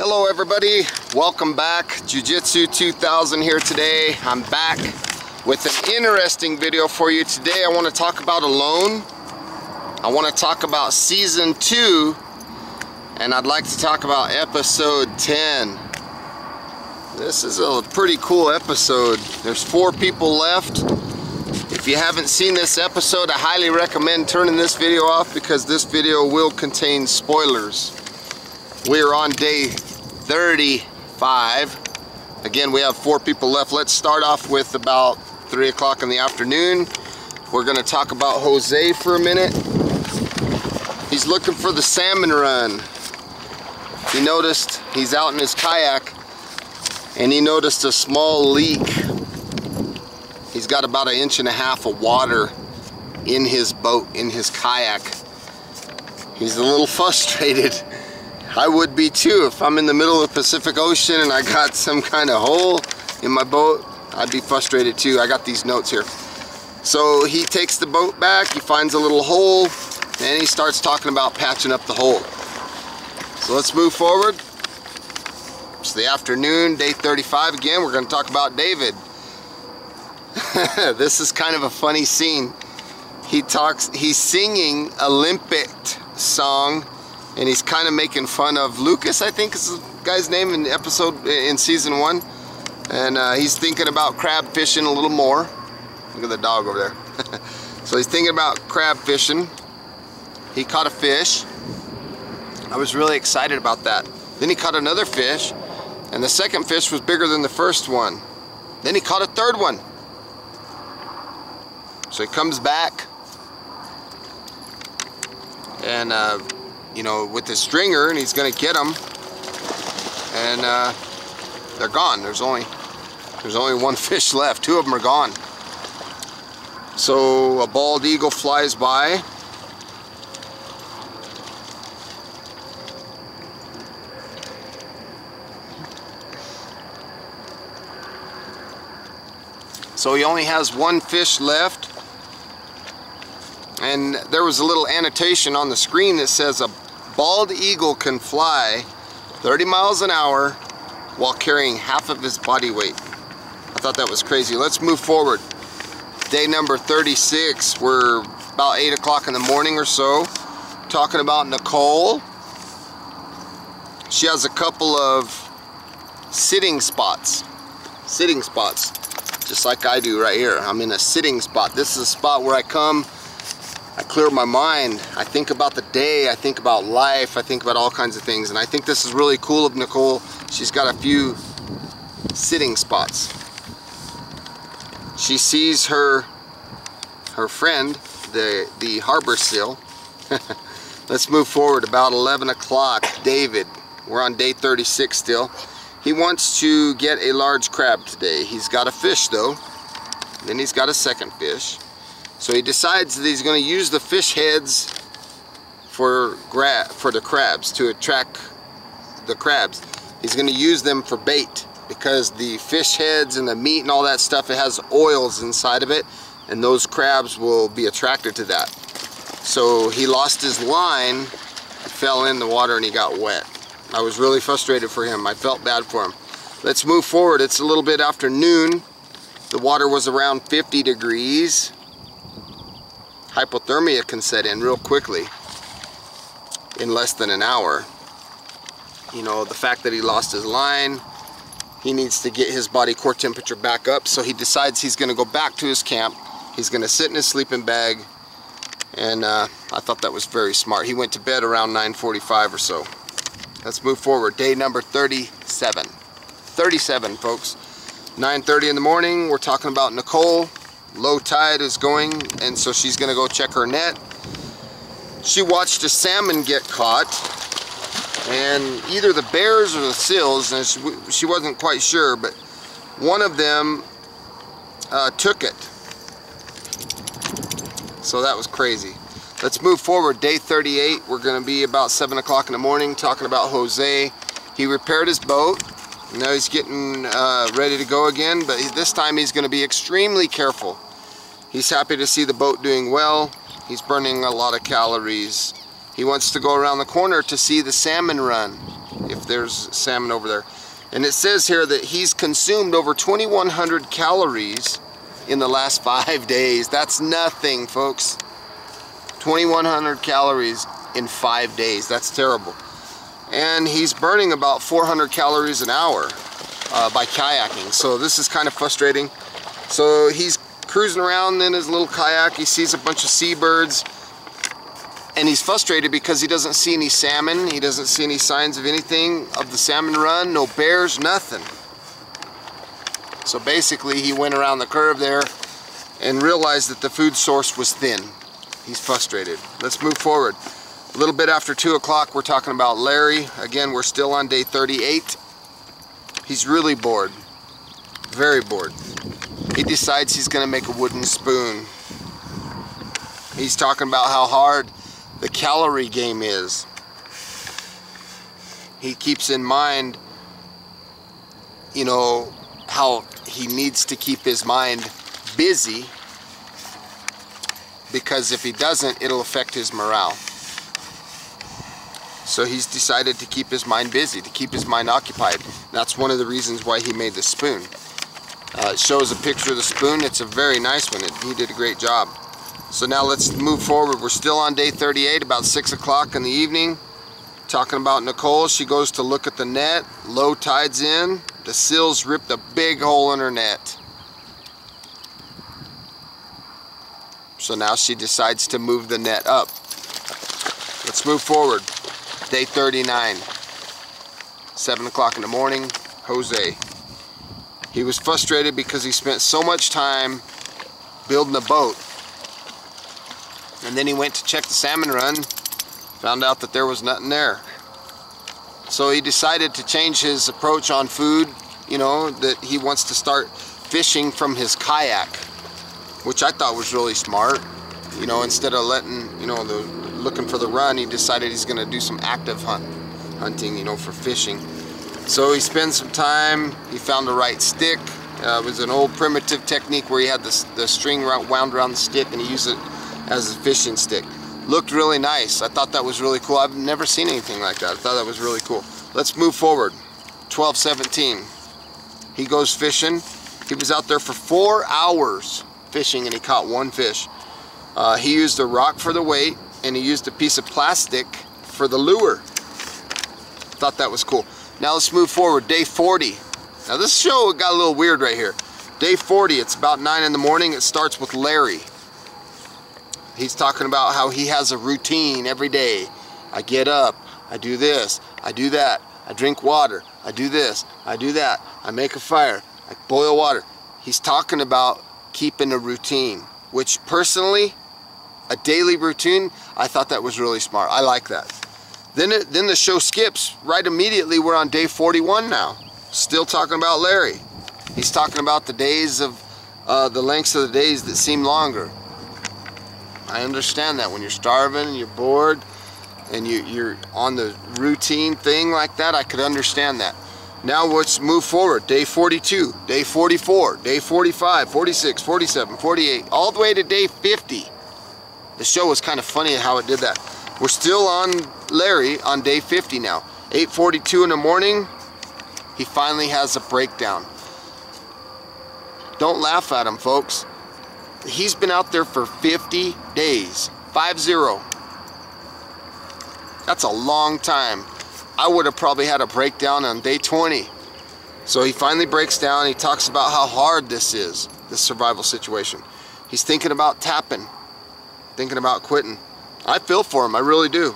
Hello everybody, welcome back. Jiu-Jitsu 2000 here today. I'm back with an interesting video for you today. I want to talk about Alone. I want to talk about season 2, and I'd like to talk about episode 10. This is a pretty cool episode. There's 4 people left. If you haven't seen this episode, I highly recommend turning this video off because this video will contain spoilers. We are on day 35. Again, we have 4 people left. Let's start off with about 3 o'clock in the afternoon. We're going to talk about Jose for a minute. He's looking for the salmon run. He noticed, he's out in his kayak, and he noticed a small leak. He's got about 1.5 inches of water in his boat, in his kayak. He's a little frustrated. I would be too. If I'm in the middle of the Pacific Ocean and I got some kind of hole in my boat, I'd be frustrated too. I got these notes here. So he takes the boat back, he finds a little hole, and he starts talking about patching up the hole. So let's move forward. It's the afternoon, day 35 again. We're going to talk about David. This is kind of a funny scene. He's singing a Olympic song, and he's kind of making fun of Lucas, I think is the guy's name in season 1. And he's thinking about crab fishing a little more. Look at the dog over there. So he's thinking about crab fishing. He caught a fish. I was really excited about that. Then he caught another fish, and the second fish was bigger than the first one. Then he caught a third one. So he comes back, and you know, with the stringer, and he's gonna get them, and they're gone. There's only 1 fish left. 2 of them are gone. So a bald eagle flies by. So he only has 1 fish left. And there was a little annotation on the screen that says a bald eagle can fly 30 miles an hour while carrying half of his body weight. I thought that was crazy. Let's move forward. Day number 36. We're about 8 o'clock in the morning or so, talking about Nicole. She has a couple of sitting spots, just like I do right here. I'm in a sitting spot. This is a spot where I come, I clear my mind, I think about the day, I think about life, I think about all kinds of things, and I think this is really cool of Nicole. She's got a few sitting spots. She sees her friend, the harbor seal. Let's move forward. About 11 o'clock, David. We're on day 36 still. He wants to get a large crab today. He's got a fish though. Then he's got a second fish. So he decides that he's going to use the fish heads for the crabs, to attract the crabs. He's going to use them for bait because the fish heads and the meat and all that stuff, it has oils inside of it, and those crabs will be attracted to that. So he lost his line, fell in the water, and he got wet. I was really frustrated for him. I felt bad for him. Let's move forward. It's a little bit after noon. The water was around 50 degrees. Hypothermia can set in real quickly in less than an hour. You know, the fact that he lost his line, he needs to get his body core temperature back up, so he decides he's going to go back to his camp. He's going to sit in his sleeping bag, and I thought that was very smart. He went to bed around 9:45 or so. Let's move forward. Day number 37. 37, folks. 9:30 in the morning. We're talking about Nicole. Low tide is going, and so she's going to go check her net. She watched a salmon get caught, and either the bears or the seals, and she wasn't quite sure, but one of them took it. So that was crazy. Let's move forward. Day 38. We're going to be about 7 o'clock in the morning, talking about Jose. He repaired his boat. Now he's getting ready to go again, but this time he's going to be extremely careful. He's happy to see the boat doing well. He's burning a lot of calories. He wants to go around the corner to see the salmon run. If there's salmon over there. And it says here that he's consumed over 2,100 calories in the last 5 days. That's nothing, folks. 2,100 calories in 5 days. That's terrible. And he's burning about 400 calories an hour by kayaking. So this is kind of frustrating. So he's cruising around in his little kayak. He sees a bunch of seabirds. And he's frustrated because he doesn't see any salmon. He doesn't see any signs of anything of the salmon run. No bears, nothing. So basically he went around the curve there and realized that the food source was thin. He's frustrated. Let's move forward. A little bit after 2 o'clock, we're talking about Larry. Again, we're still on day 38. He's really bored. Very bored. He decides he's going to make a wooden spoon. He's talking about how hard the calorie game is. He keeps in mind, you know, how he needs to keep his mind busy, because if he doesn't, it'll affect his morale. So he's decided to keep his mind busy, to keep his mind occupied. That's one of the reasons why he made the spoon. It shows a picture of the spoon. It's a very nice one. He did a great job. So now let's move forward. We're still on day 38, about 6 o'clock in the evening. Talking about Nicole. She goes to look at the net. Low tide's in. The sills ripped a big hole in her net. So now she decides to move the net up. Let's move forward. Day 39. 7 o'clock in the morning. Jose. He was frustrated because he spent so much time building a boat. And then he went to check the salmon run, found out that there was nothing there. So he decided to change his approach on food, you know, that he wants to start fishing from his kayak, which I thought was really smart. You know, instead of letting, you know, looking for the run, he decided he's going to do some active hunting, you know, for fishing. So he spent some time, he found the right stick. It was an old primitive technique where he had the string wound around the stick and he used it as a fishing stick. Looked really nice. I thought that was really cool. I've never seen anything like that. I thought that was really cool. Let's move forward. 12:17. He goes fishing. He was out there for 4 hours fishing and he caught one fish. He used a rock for the weight and he used a piece of plastic for the lure. Thought that was cool. Now let's move forward. Day 40. Now this show got a little weird right here. Day 40, it's about 9 in the morning. It starts with Larry. He's talking about how he has a routine every day. I get up, I do this, I do that, I drink water, I do this, I do that, I make a fire, I boil water. He's talking about keeping a routine, which personally, a daily routine, I thought that was really smart. I like that. Then the show skips. Right immediately, we're on day 41 now. Still talking about Larry. He's talking about the days of, the lengths of the days that seem longer. I understand that when you're starving and you're bored and you're on the routine thing like that, I could understand that. Now let's move forward. Day 42, day 44, day 45, 46, 47, 48, all the way to day 50. The show was kind of funny how it did that. We're still on Larry on day 50 now. 8:42 in the morning, he finally has a breakdown. Don't laugh at him, folks. He's been out there for 50 days. 50. That's a long time. I would have probably had a breakdown on day 20. So he finally breaks down. He talks about how hard this is, this survival situation. He's thinking about tapping, thinking about quitting. I feel for him, I really do.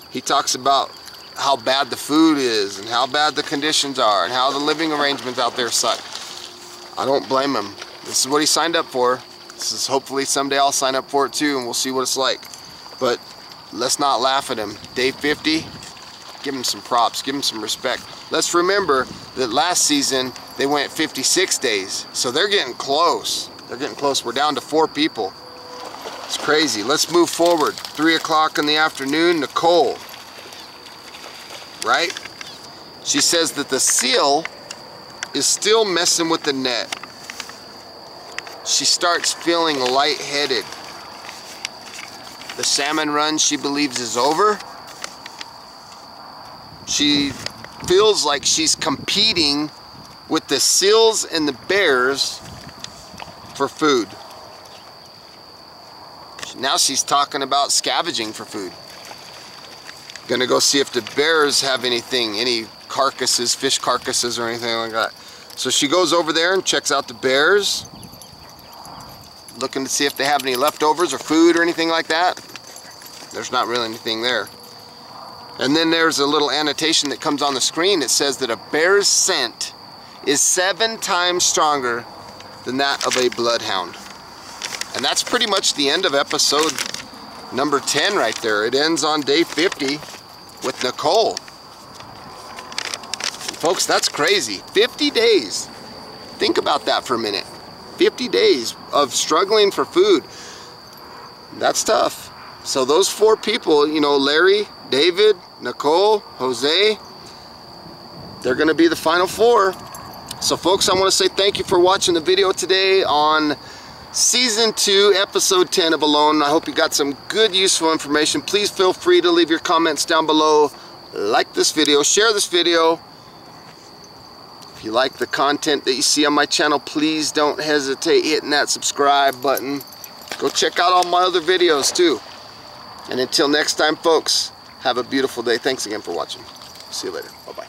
He talks about how bad the food is and how bad the conditions are and how the living arrangements out there suck. I don't blame him. This is what he signed up for. This is hopefully someday I'll sign up for it too and we'll see what it's like. But let's not laugh at him. Day 50, give him some props, give him some respect. Let's remember that last season they went 56 days. So they're getting close. They're getting close. We're down to 4 people. It's crazy. Let's move forward. 3 o'clock in the afternoon, Nicole. Right? She says that the seal is still messing with the net. She starts feeling lightheaded. The salmon run she believes is over. She feels like she's competing with the seals and the bears for food. Now she's talking about scavenging for food. Gonna go see if the bears have anything, any carcasses, fish carcasses or anything like that. So she goes over there and checks out the bears, looking to see if they have any leftovers or food or anything like that. There's not really anything there. And then there's a little annotation that comes on the screen that says that a bear's scent is 7 times stronger than that of a bloodhound. And that's pretty much the end of episode number 10 right there. It ends on day 50 with Nicole. Folks, that's crazy. 50 days. Think about that for a minute. 50 days of struggling for food. That's tough. So those 4 people, you know, Larry, David, Nicole, Jose, they're going to be the final 4. So folks, I want to say thank you for watching the video today on Season 2, Episode 10 of Alone. I hope you got some good, useful information. Please feel free to leave your comments down below. Like this video, share this video. If you like the content that you see on my channel, please don't hesitate hitting that subscribe button. Go check out all my other videos too. And until next time, folks, have a beautiful day. Thanks again for watching. See you later. Bye-bye.